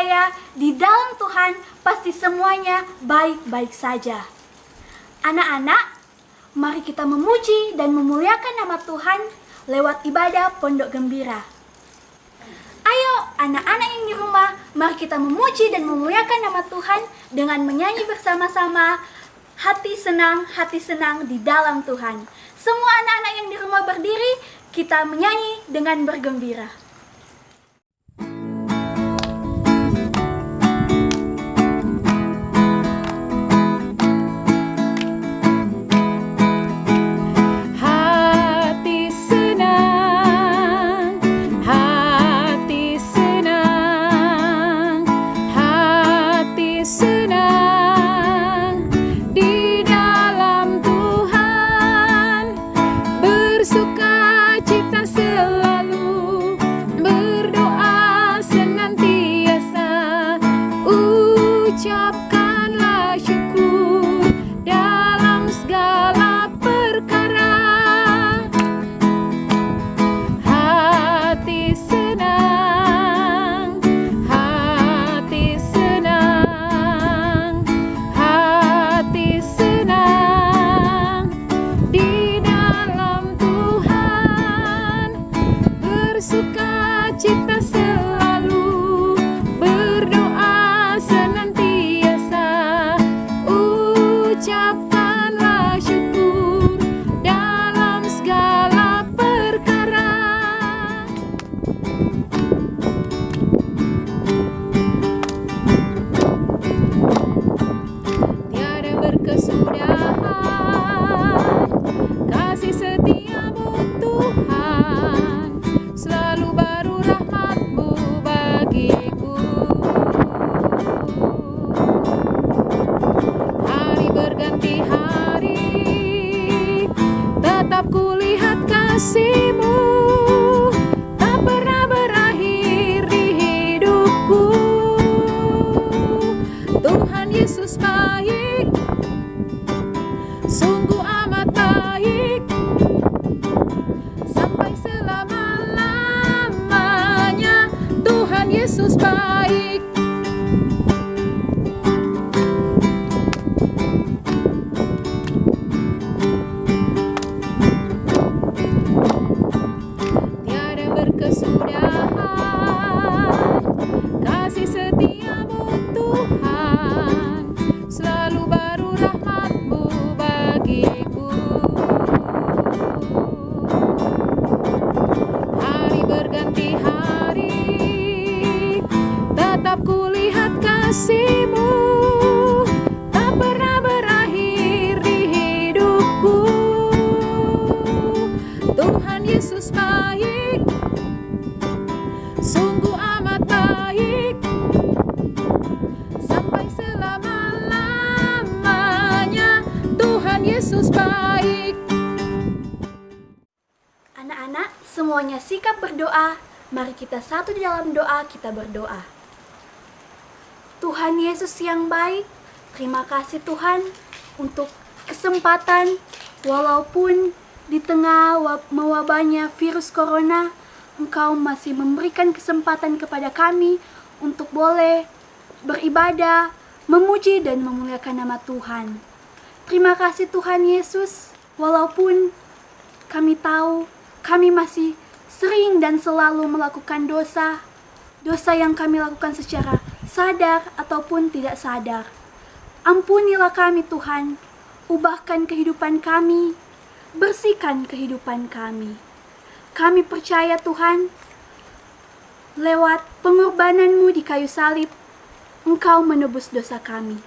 percaya di dalam Tuhan pasti semuanya baik-baik saja. Anak-anak, mari kita memuji dan memuliakan nama Tuhan lewat ibadah Pondok Gembira. Ayo anak-anak yang di rumah, mari kita memuji dan memuliakan nama Tuhan dengan menyanyi bersama-sama hati senang di dalam Tuhan. Semua anak-anak yang di rumah berdiri, kita menyanyi dengan bergembira. Anak-anak, semuanya sikap berdoa. Mari kita satu di dalam doa, kita berdoa. Tuhan Yesus yang baik, terima kasih Tuhan untuk kesempatan walaupun di tengah mewabahnya virus corona, Engkau masih memberikan kesempatan kepada kami untuk boleh beribadah, memuji dan memuliakan nama Tuhan. Terima kasih Tuhan Yesus, walaupun kami tahu kami masih sering dan selalu melakukan dosa yang kami lakukan secara sadar ataupun tidak sadar. Ampunilah kami Tuhan, ubahkan kehidupan kami, bersihkan kehidupan kami. Kami percaya Tuhan, lewat pengorbanan-Mu di kayu salib, Engkau menebus dosa kami.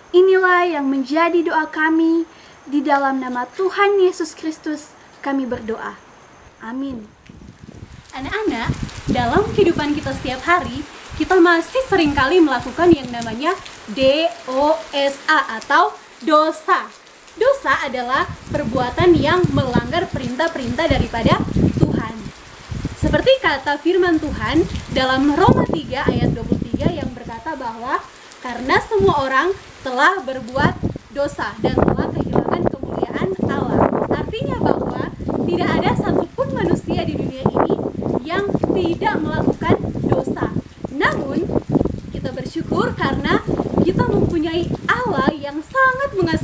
Inilah yang menjadi doa kami, di dalam nama Tuhan Yesus Kristus kami berdoa. Amin. Anak-anak, dalam kehidupan kita setiap hari, kita masih seringkali melakukan yang namanya DOSA atau dosa. Dosa adalah perbuatan yang melanggar perintah-perintah daripada Tuhan. Seperti kata firman Tuhan dalam Roma 3 ayat 23 yang berkata bahwa karena semua orang telah berbuat dosa dan telah kehilangan kemuliaan Allah. Artinya bahwa tidak ada satupun manusia di dunia ini yang tidak melakukan dosa. Namun,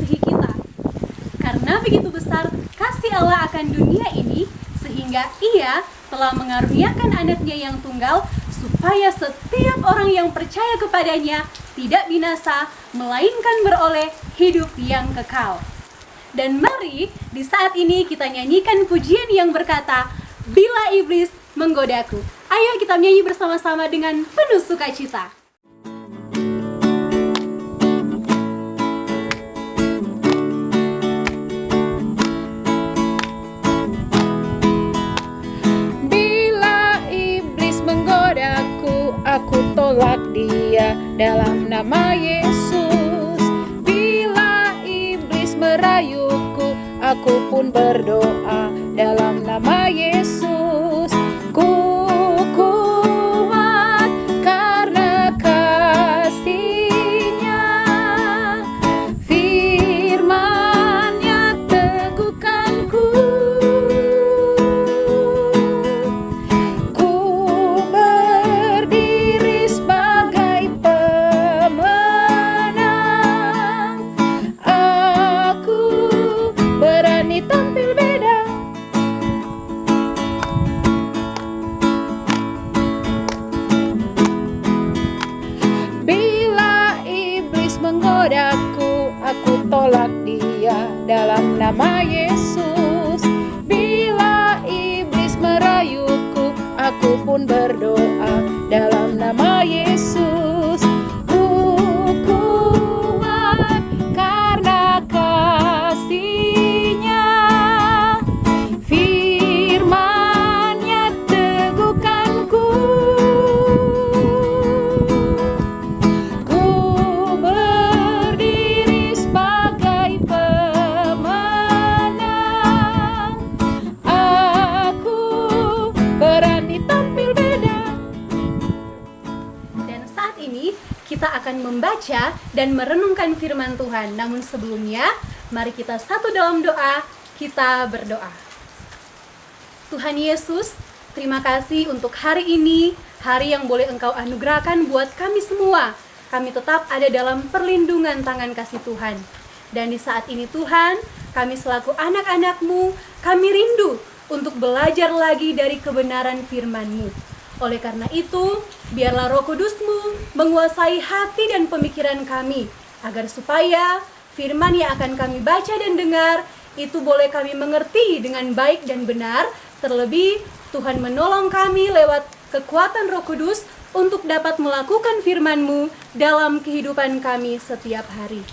mengasihi kita. Karena begitu besar kasih Allah akan dunia ini, sehingga Ia telah mengaruniakan anaknya yang tunggal, supaya setiap orang yang percaya kepadanya tidak binasa, melainkan beroleh hidup yang kekal. Dan mari di saat ini kita nyanyikan pujian yang berkata, Bila Iblis Menggodaku. Ayo kita nyanyi bersama-sama dengan penuh sukacita. Aku tolak dia dalam nama Yesus. Bila iblis merayuku, aku pun berdoa dalam nama Yesus. Ku kuat karena kasih-Nya, firman-Nya teguhkanku. Aku tolak dia dalam nama Yesus. Bila iblis merayuku, aku pun berdoa dalam nama Yesus. Ku kuat karena kasih-Nya, firman-Nya teguhkanku. Kita akan membaca dan merenungkan firman Tuhan. Namun sebelumnya, mari kita satu dalam doa, kita berdoa. Tuhan Yesus, terima kasih untuk hari ini, hari yang boleh Engkau anugerahkan buat kami semua. Kami tetap ada dalam perlindungan tangan kasih Tuhan. Dan di saat ini Tuhan, kami selaku anak-anak-Mu, kami rindu untuk belajar lagi dari kebenaran firman-Mu. Oleh karena itu, biarlah Roh Kudus-Mu menguasai hati dan pemikiran kami, agar supaya firman yang akan kami baca dan dengar, itu boleh kami mengerti dengan baik dan benar. Terlebih, Tuhan menolong kami lewat kekuatan Roh Kudus untuk dapat melakukan firman-Mu dalam kehidupan kami setiap hari.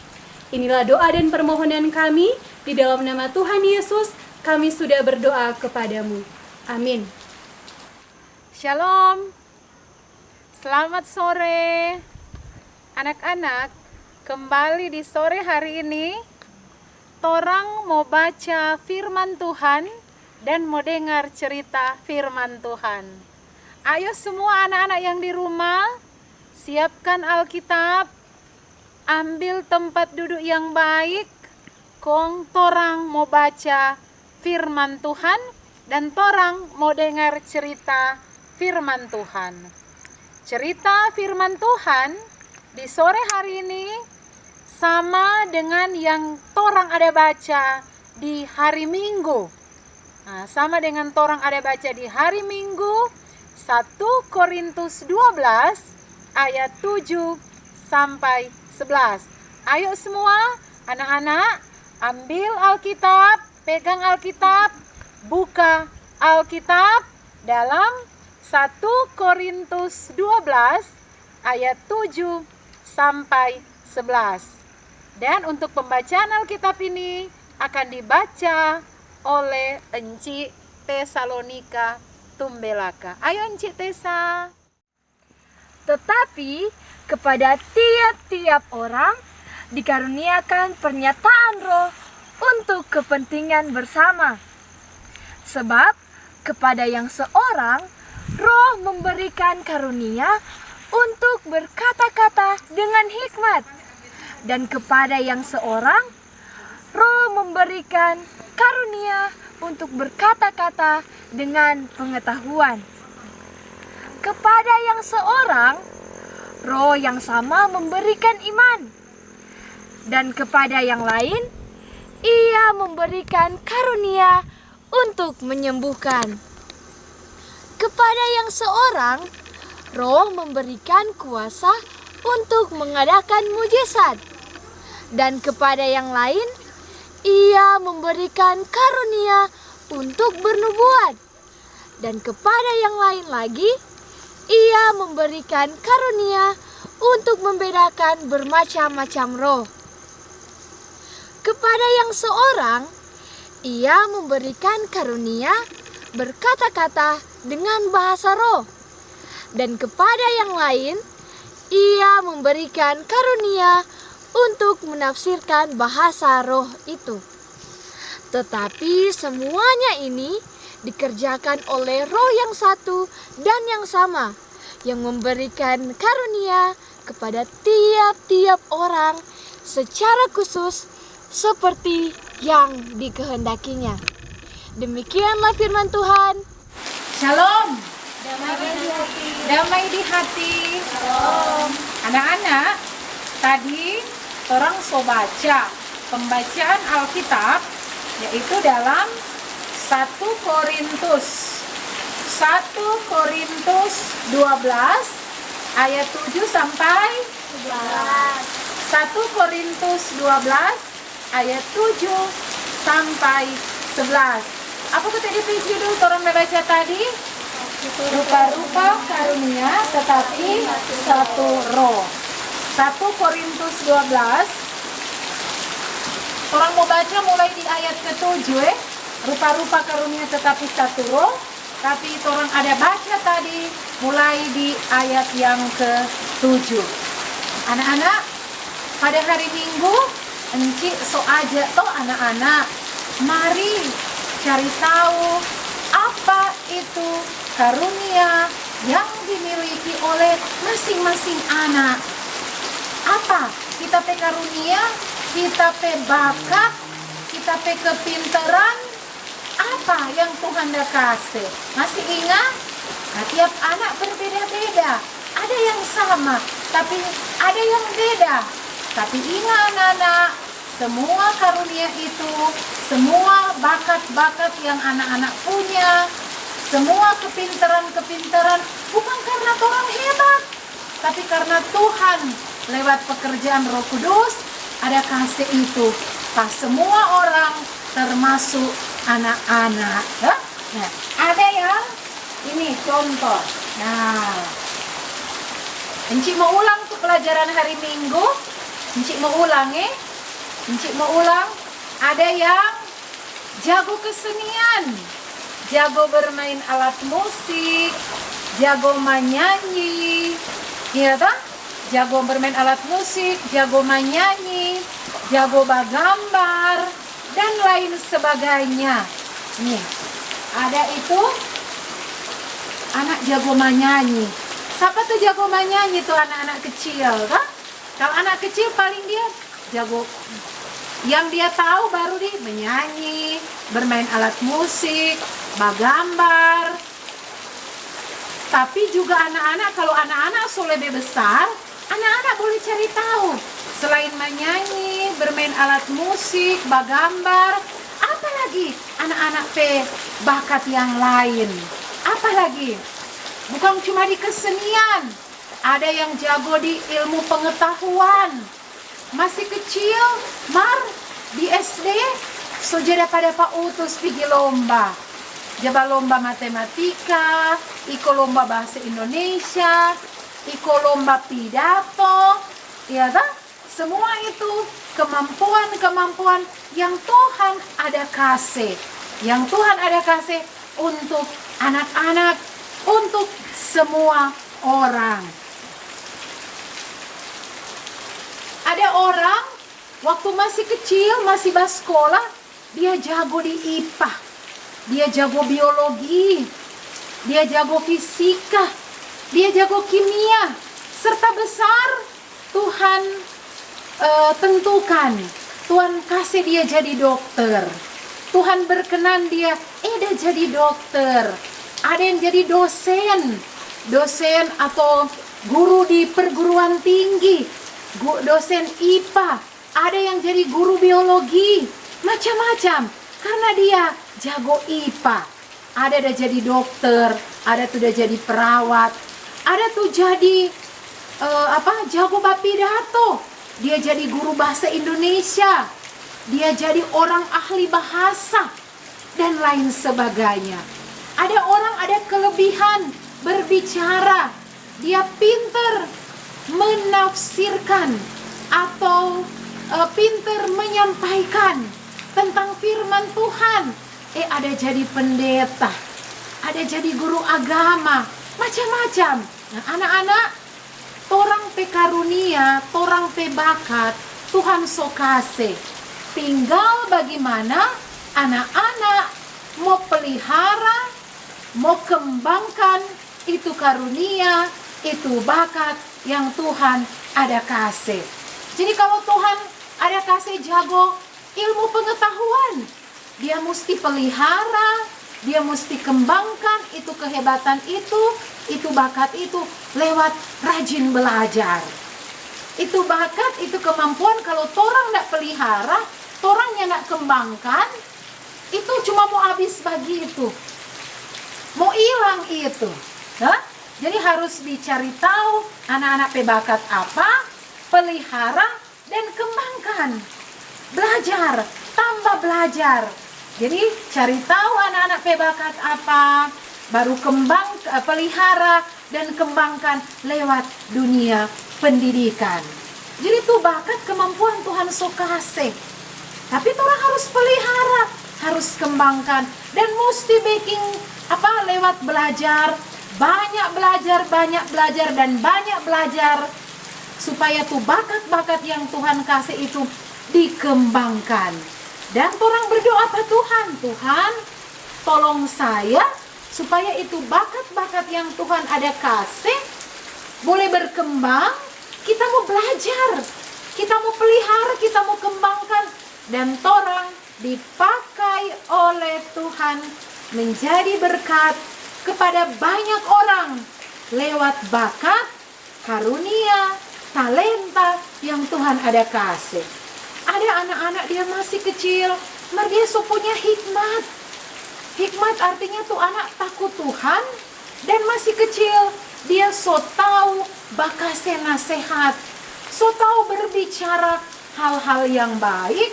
Inilah doa dan permohonan kami, di dalam nama Tuhan Yesus, kami sudah berdoa kepadamu. Amin. Shalom, selamat sore anak-anak. Kembali di sore hari ini torang mau baca firman Tuhan dan mau dengar cerita firman Tuhan. Ayo semua anak-anak yang di rumah, siapkan Alkitab, ambil tempat duduk yang baik. Kong torang mau baca firman Tuhan dan torang mau dengar cerita firman Tuhan. Cerita firman Tuhan di sore hari ini sama dengan yang torang ada baca di hari Minggu. Nah, sama dengan torang ada baca di hari Minggu, 1 Korintus 12 ayat 7 sampai 11. Ayo semua anak-anak, ambil Alkitab, pegang Alkitab, buka Alkitab dalam 1 Korintus 12 ayat 7 sampai 11. Dan untuk pembacaan Alkitab ini akan dibaca oleh Enci Tesalonika Tumbelaka. Ayo Enci Tesa. Tetapi kepada tiap-tiap orang dikaruniakan pernyataan Roh untuk kepentingan bersama. Sebab kepada yang seorang Roh memberikan karunia untuk berkata-kata dengan hikmat, dan kepada yang seorang Roh memberikan karunia untuk berkata-kata dengan pengetahuan. Kepada yang seorang Roh yang sama memberikan iman, Dan kepada yang lain, Ia memberikan karunia untuk menyembuhkan. Kepada yang seorang, Roh memberikan kuasa untuk mengadakan mujizat. Dan kepada yang lain, Ia memberikan karunia untuk bernubuat. Dan kepada yang lain lagi, Ia memberikan karunia untuk membedakan bermacam-macam roh. Kepada yang seorang, Ia memberikan karunia berkata-kata dengan bahasa roh. Dan kepada yang lain, Ia memberikan karunia untuk menafsirkan bahasa roh itu. Tetapi semuanya ini dikerjakan oleh Roh yang satu dan yang sama, yang memberikan karunia kepada tiap-tiap orang secara khusus seperti yang dikehendakinya. Demikianlah firman Tuhan. Shalom. Damai di hati. Shalom. Anak-anak, tadi orang baca pembacaan Alkitab, yaitu dalam 1 Korintus 12 ayat 7 sampai 11. 1 Korintus 12 ayat 7 sampai 11. Apa kata di judul orang baca tadi? Rupa-rupa karunia tetapi satu roh. 1 Korintus 12. Orang mau baca mulai di ayat ke-7 Rupa-rupa karunia tetapi satu roh. Tapi orang ada baca tadi mulai di ayat yang ke-7. Anak-anak, pada hari Minggu Encik aja toh anak-anak, mari cari tahu apa itu karunia yang dimiliki oleh masing-masing anak. Apa? Kita pe karunia, kita pe bakat, kita pe kepintaran, apa yang Tuhan dah kasih? Masih ingat? Nah, tiap anak berbeda-beda. Ada yang sama, tapi ada yang beda. Tapi ingat anak-anak, semua karunia itu, semua bakat-bakat yang anak-anak punya, semua kepintaran-kepintaran bukan karena orang hebat, tapi karena Tuhan lewat pekerjaan Roh Kudus ada kasih itu pas semua orang termasuk anak-anak. Nah, ada yang ini contoh. Nah, Encik mau ulang tuh pelajaran hari Minggu. Encik mau ulang Encik mau ulang. Ada yang jago kesenian, jago bermain alat musik, jago menyanyi, iya tak? Jago bermain alat musik, jago menyanyi, jago bergambar, dan lain sebagainya. Nih, ada itu anak jago menyanyi. Siapa tuh jago menyanyi tuh anak-anak kecil, kan? Kalau anak kecil paling dia jago. Yang dia tahu baru dia menyanyi, bermain alat musik, bergambar. Tapi juga anak-anak, kalau anak-anak sudah lebih besar, anak-anak boleh cari tahu. Selain menyanyi, bermain alat musik, bergambar, apa lagi anak-anak bakat yang lain? Apa lagi? Bukan cuma di kesenian, ada yang jago di ilmu pengetahuan. Masih kecil, di SD, sojada pada Pak Utus pergi lomba. Jaba lomba matematika, iko lomba bahasa Indonesia, iko lomba pidato, ya tak? Semua itu kemampuan-kemampuan yang Tuhan ada kasih. Yang Tuhan ada kasih untuk anak-anak, untuk semua orang. Ada orang waktu masih kecil, masih sekolah, dia jago di IPA, dia jago biologi, dia jago fisika, dia jago kimia, serta besar Tuhan tentukan, Tuhan kasih dia jadi dokter. Tuhan berkenan dia, jadi dokter. Ada yang jadi dosen atau guru di perguruan tinggi, dosen IPA, Ada yang jadi guru biologi, macam-macam. Karena dia jago IPA. Ada udah jadi dokter, ada tuh udah jadi perawat, ada tuh jadi jago bapidato. Dia jadi guru bahasa Indonesia. Dia jadi orang ahli bahasa dan lain sebagainya. Ada orang ada kelebihan berbicara. Dia pinter menafsirkan atau pinter menyampaikan tentang firman Tuhan. Ada jadi pendeta, ada jadi guru agama, macam-macam. Nah, anak-anak, torang pe karunia, torang pe bakat, Tuhan so kasih. Tinggal bagaimana anak-anak mau pelihara, mau kembangkan itu karunia, itu bakat yang Tuhan ada kasih. Jadi kalau Tuhan ada kasih jago ilmu pengetahuan, dia mesti pelihara, dia mesti kembangkan itu kehebatan itu bakat itu lewat rajin belajar. Itu bakat, itu kemampuan kalau torang tidak pelihara, torangnya tidak kembangkan, itu cuma mau habis begitu, mau hilang itu. Jadi harus dicari tahu anak-anak bakat apa, pelihara dan kembangkan. Belajar, tambah belajar. Jadi cari tahu anak-anak bakat apa, baru pelihara dan kembangkan lewat dunia pendidikan. Jadi itu bakat kemampuan Tuhan so kasih. Tapi orang harus pelihara, harus kembangkan dan mesti lewat belajar, banyak belajar supaya tuh bakat-bakat yang Tuhan kasih itu dikembangkan. Dan orang berdoa apa Tuhan, tolong saya supaya itu bakat-bakat yang Tuhan ada kasih boleh berkembang. Kita mau belajar, kita mau pelihara, kita mau kembangkan, dan orang dipakai oleh Tuhan menjadi berkat kepada banyak orang lewat bakat, karunia, talenta yang Tuhan ada kasih. Ada anak-anak dia masih kecil, dia so punya hikmat. Hikmat artinya tuh anak takut Tuhan dan masih kecil. Dia so tahu bakase nasihat, so tahu berbicara hal-hal yang baik,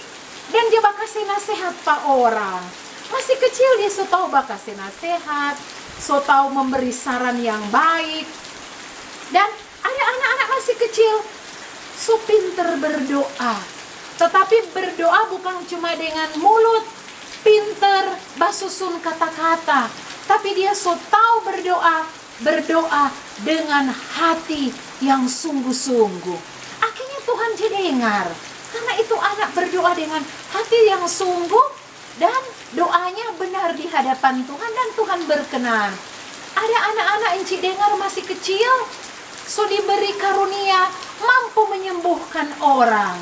dan dia bakase nasihat pak orang. Masih kecil dia so tahu bakase nasihat, so tahu memberi saran yang baik. Dan ada anak-anak masih kecil so pinter berdoa. Tetapi berdoa bukan cuma dengan mulut, pinter basusun kata-kata, tapi dia so tahu berdoa dengan hati yang sungguh-sungguh. Akhirnya Tuhan jadi dengar, karena itu anak berdoa dengan hati yang sungguh dan doanya benar di hadapan Tuhan dan Tuhan berkenan. Ada anak-anak yang dengar masih kecil, so diberi karunia mampu menyembuhkan orang.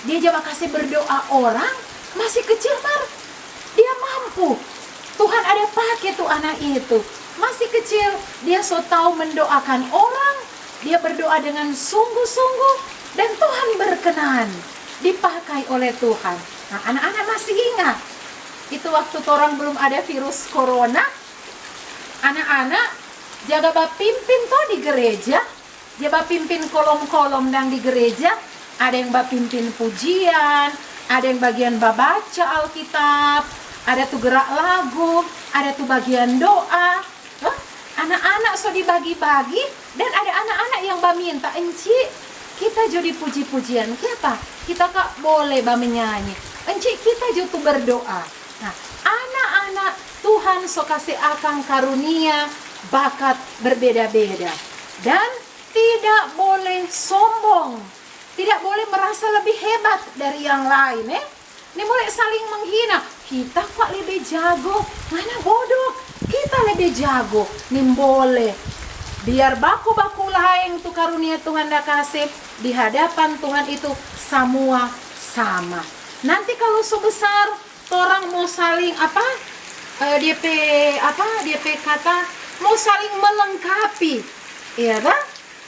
Dia coba kasih berdoa orang, masih kecil dia mampu. Tuhan ada pakai tuh anak itu. Masih kecil, dia so tahu mendoakan orang. Dia berdoa dengan sungguh-sungguh dan Tuhan berkenan. Dipakai oleh Tuhan. Nah, anak-anak masih ingat. Itu waktu orang belum ada virus corona. Anak-anak jaga pimpin toh di gereja. Jaga pimpin kolom-kolom dan di gereja. Ada yang pimpin pujian, ada yang bagian baca Alkitab, ada tuh gerak lagu, ada tuh bagian doa. Anak-anak so dibagi-bagi, dan ada anak-anak yang minta, Enci, kita jadi puji-pujian, kita kak boleh menyanyi. Enci, kita juga berdoa. Nah, anak-anak Tuhan so kasih akang karunia, bakat berbeda-beda. Dan tidak boleh sombong. Tidak boleh merasa lebih hebat dari yang lain. Ini boleh saling menghina. Kita kok lebih jago. Mana bodoh. Kita lebih jago. Ini boleh. Biar baku-baku lain tuh karunia Tuhan dah kasih. Di hadapan Tuhan itu semua sama. Nanti kalau sebesar orang mau saling DP kata mau saling melengkapi. Iya kan?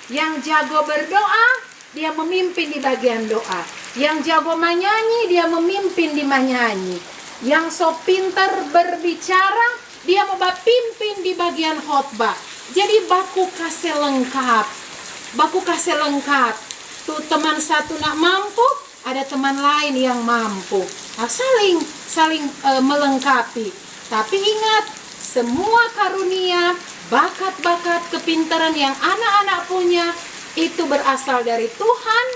Yang jago berdoa, dia memimpin di bagian doa. Yang jago menyanyi, dia memimpin di menyanyi. Yang so pintar berbicara, dia mau pimpin di bagian khotbah. Jadi baku kasih lengkap. Baku kasih lengkap. Tuh teman satu nak mampu, ada teman lain yang mampu. Nah, saling melengkapi. Tapi ingat, semua karunia, bakat-bakat, kepintaran yang anak-anak punya itu berasal dari Tuhan,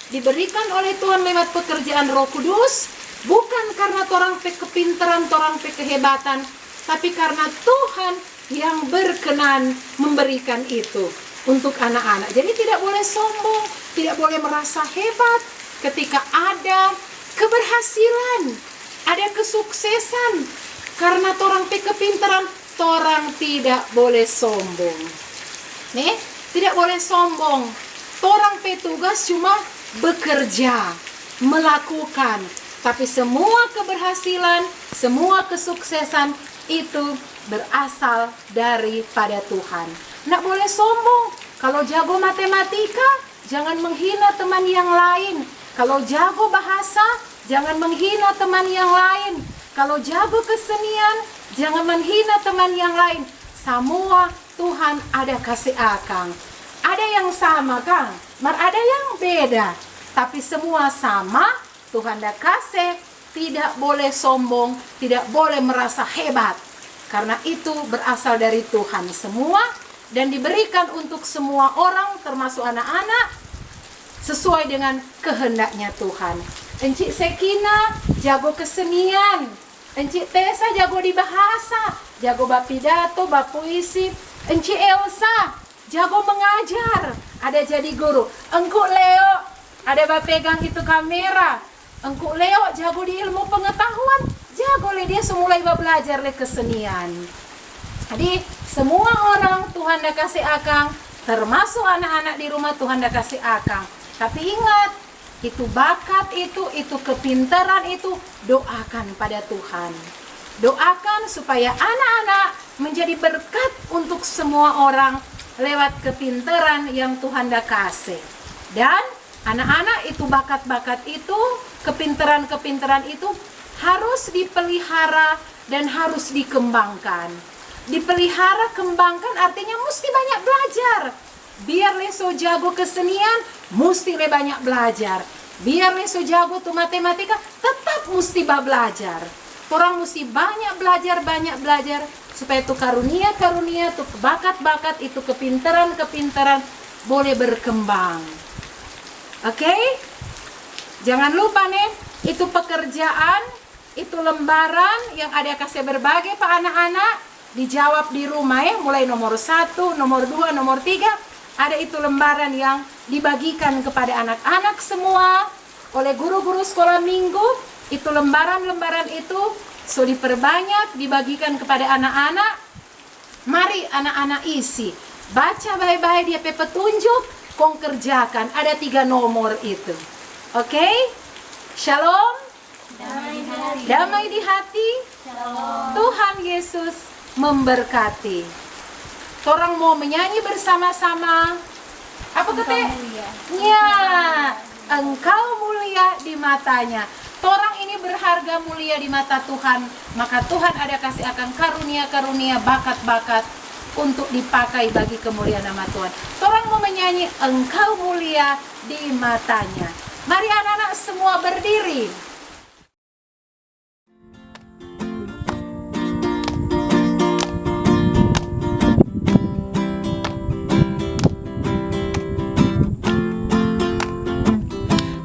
diberikan oleh Tuhan lewat pekerjaan Roh Kudus, bukan karena torang pe kepintaran, torang pe kehebatan, tapi karena Tuhan yang berkenan memberikan itu untuk anak-anak. Jadi tidak boleh sombong, tidak boleh merasa hebat ketika ada keberhasilan, ada kesuksesan. Karena torang pe kepintaran, torang tidak boleh sombong. Nih, tidak boleh sombong. Torang pe tugas cuma bekerja, melakukan. Tapi semua keberhasilan, semua kesuksesan itu berasal daripada Tuhan. Nggak boleh sombong. Kalau jago matematika, jangan menghina teman yang lain. Kalau jago bahasa, jangan menghina teman yang lain. Kalau jago kesenian, jangan menghina teman yang lain. Semua Tuhan ada kasih akang. Ada yang sama, Kang. Ada yang beda. Tapi semua sama, Tuhan dah kasih. Tidak boleh sombong, tidak boleh merasa hebat. Karena itu berasal dari Tuhan semua. Dan diberikan untuk semua orang, termasuk anak-anak, sesuai dengan kehendaknya Tuhan. Encik Sekina jago kesenian, Encik Tessa jago di bahasa, jago bapidato, bapuisi. Encik Elsa jago mengajar, ada jadi guru. Engkuk Leo ada bapegang itu kamera. Engkuk Leo jago di ilmu pengetahuan, jago le dia semulai belajar le kesenian. Jadi semua orang Tuhan dah kasih akang, termasuk anak-anak di rumah Tuhan dah kasih akang. Tapi ingat, itu bakat itu kepintaran itu, doakan pada Tuhan. Doakan supaya anak-anak menjadi berkat untuk semua orang lewat kepintaran yang Tuhan dah kasih. Dan anak-anak itu bakat-bakat itu, kepintaran-kepintaran itu harus dipelihara dan harus dikembangkan. Dipelihara, kembangkan artinya mesti banyak belajar. Biar leso jago kesenian, mesti le banyak belajar. Biar leso jago tuh matematika, tetap mesti belajar. Orang mesti banyak belajar supaya tuh karunia-karunia, tuh bakat-bakat, itu kepintaran-kepintaran boleh berkembang. Oke? Jangan lupa nih, itu pekerjaan, itu lembaran yang ada kasih berbagai pak anak-anak. Dijawab di rumah ya, mulai nomor 1, nomor 2, nomor 3. Ada itu lembaran yang dibagikan kepada anak-anak semua oleh guru-guru sekolah minggu. Itu lembaran-lembaran itu so diperbanyak, dibagikan kepada anak-anak. Mari anak-anak isi, baca baik-baik dia petunjuk, kong kerjakan. Ada 3 nomor itu. Oke? Shalom. Damai di hati. Shalom. Tuhan Yesus memberkati. Orang mau menyanyi bersama-sama. Apa kata? Ya, engkau mulia di matanya. Orang ini berharga, mulia di mata Tuhan. Maka Tuhan ada kasih akan karunia-karunia, bakat-bakat untuk dipakai bagi kemuliaan nama Tuhan. Orang mau menyanyi engkau mulia di matanya. Mari anak-anak semua berdiri.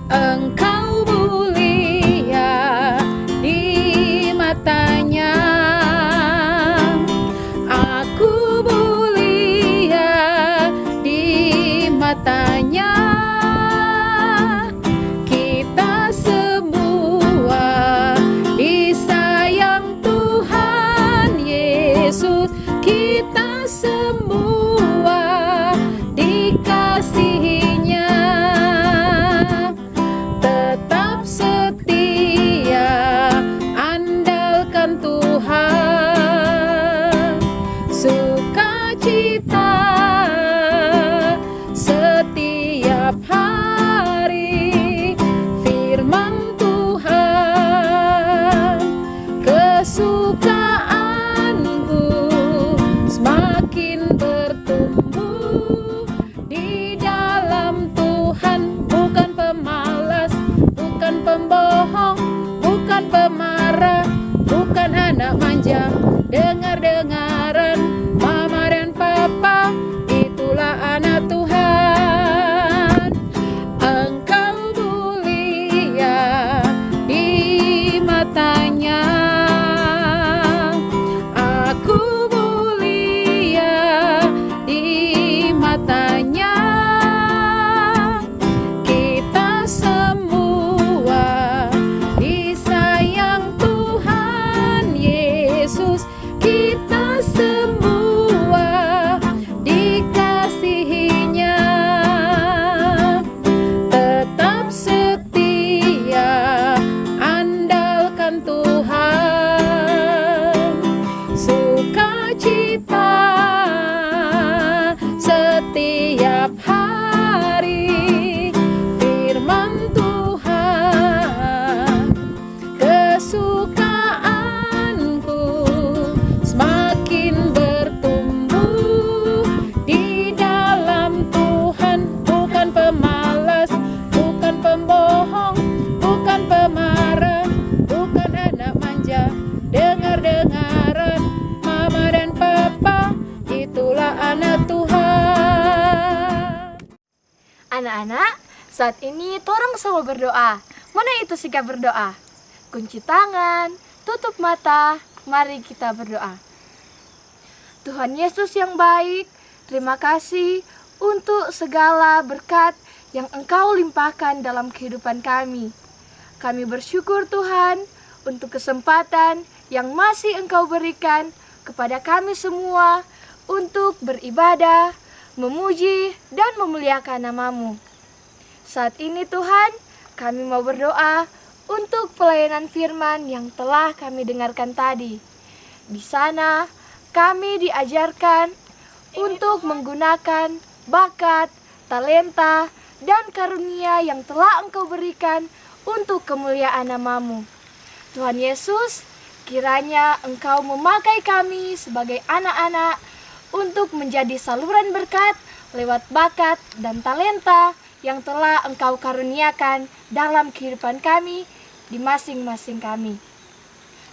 Engkau mulia di matanya, aku mulia di matanya, kita semua anak-anak, saat ini torang sama berdoa. Mana itu sikap berdoa? Kunci tangan, tutup mata, mari kita berdoa. Tuhan Yesus yang baik, terima kasih untuk segala berkat yang Engkau limpahkan dalam kehidupan kami. Kami bersyukur Tuhan untuk kesempatan yang masih Engkau berikan kepada kami semua untuk beribadah, memuji, dan memuliakan nama-Mu. Saat ini Tuhan, kami mau berdoa untuk pelayanan firman yang telah kami dengarkan tadi. Di sana, kami diajarkan untuk menggunakan bakat, talenta, dan karunia yang telah Engkau berikan untuk kemuliaan nama-Mu. Tuhan Yesus, kiranya Engkau memakai kami sebagai anak-anak untuk menjadi saluran berkat lewat bakat dan talenta yang telah Engkau karuniakan dalam kehidupan kami di masing-masing kami.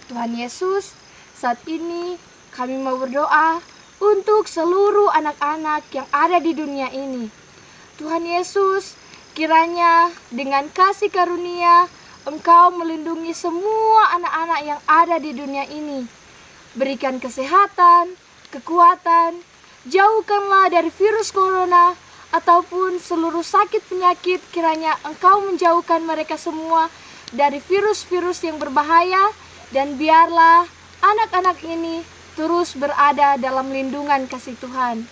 Tuhan Yesus, saat ini kami mau berdoa untuk seluruh anak-anak yang ada di dunia ini. Tuhan Yesus, kiranya dengan kasih karunia Engkau melindungi semua anak-anak yang ada di dunia ini. Berikan kesehatan, kekuatan, jauhkanlah dari virus corona ataupun seluruh sakit penyakit. Kiranya Engkau menjauhkan mereka semua dari virus-virus yang berbahaya, dan biarlah anak-anak ini terus berada dalam lindungan kasih Tuhan.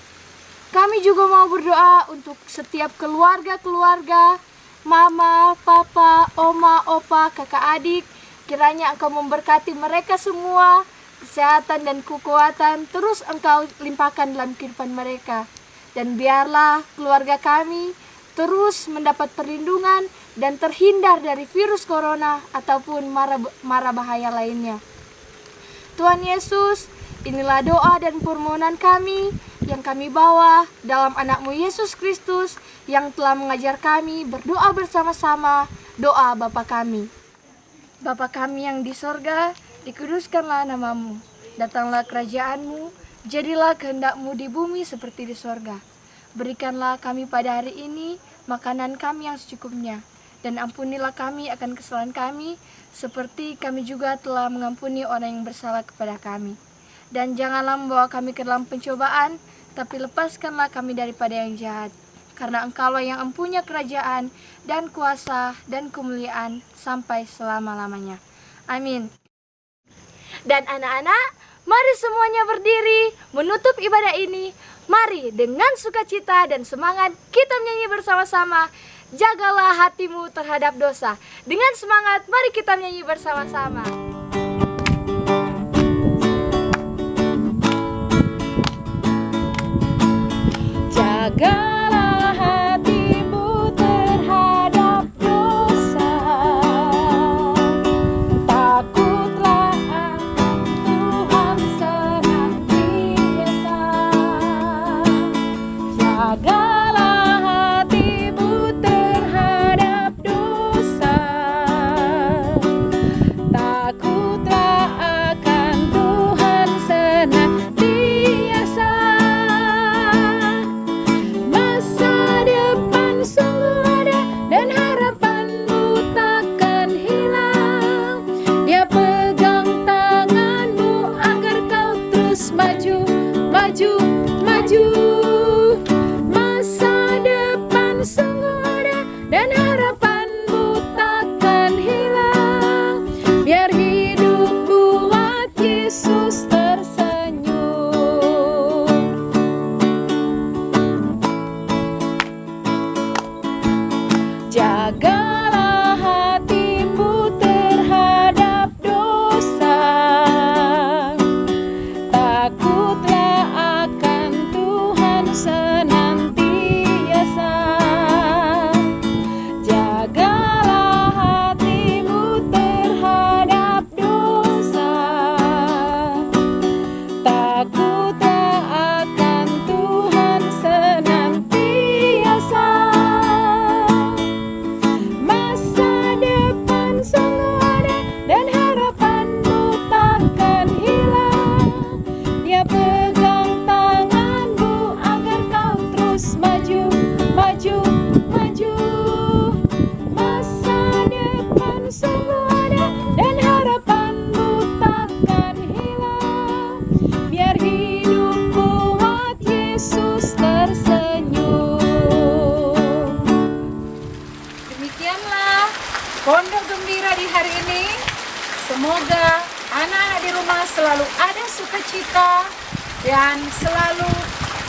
Kami juga mau berdoa untuk setiap keluarga-keluarga, mama, papa, oma, opa, kakak, adik. Kiranya Engkau memberkati mereka semua, kesehatan dan kekuatan terus Engkau limpahkan dalam kehidupan mereka. Dan biarlah keluarga kami terus mendapat perlindungan dan terhindar dari virus corona ataupun mara bahaya lainnya. Tuhan Yesus, inilah doa dan permohonan kami yang kami bawa dalam anak-Mu Yesus Kristus yang telah mengajar kami berdoa bersama-sama doa Bapa kami. Bapa kami yang di sorga, dikuduskanlah nama-Mu. Datanglah kerajaan-Mu, jadilah kehendak-Mu di bumi seperti di sorga. Berikanlah kami pada hari ini makanan kami yang secukupnya, dan ampunilah kami akan kesalahan kami, seperti kami juga telah mengampuni orang yang bersalah kepada kami. Dan janganlah membawa kami ke dalam pencobaan, tapi lepaskanlah kami daripada yang jahat. Karena Engkaulah yang mempunyai kerajaan dan kuasa dan kemuliaan sampai selama-lamanya. Amin. Dan anak-anak, mari semuanya berdiri menutup ibadah ini. Mari dengan sukacita dan semangat kita menyanyi bersama-sama. Jagalah hatimu terhadap dosa. Dengan semangat, mari kita menyanyi bersama-sama. Jagalah hatimu terhadap dosa, takutlah akan Tuhan senantiasa. Jagalah hatimu terhadap dosa, takutlah akan hilang. Biar hidupku buat Yesus tersenyum. Demikianlah Pondok Gembira di hari ini. Semoga anak-anak di rumah selalu ada sukacita dan selalu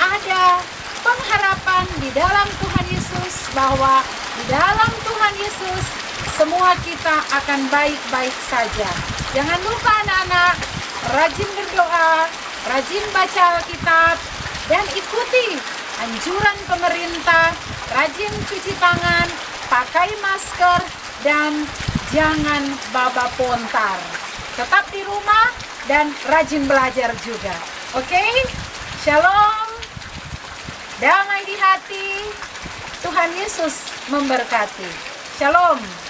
ada pengharapan di dalam Tuhan Yesus, bahwa di dalam Tuhan Yesus semua kita akan baik-baik saja. Jangan lupa anak-anak, rajin berdoa, rajin baca Alkitab, dan ikuti anjuran pemerintah, rajin cuci tangan, pakai masker, dan jangan baba pontar. Tetap di rumah dan rajin belajar juga. Oke? Shalom. Damai di hati. Tuhan Yesus memberkati. Shalom.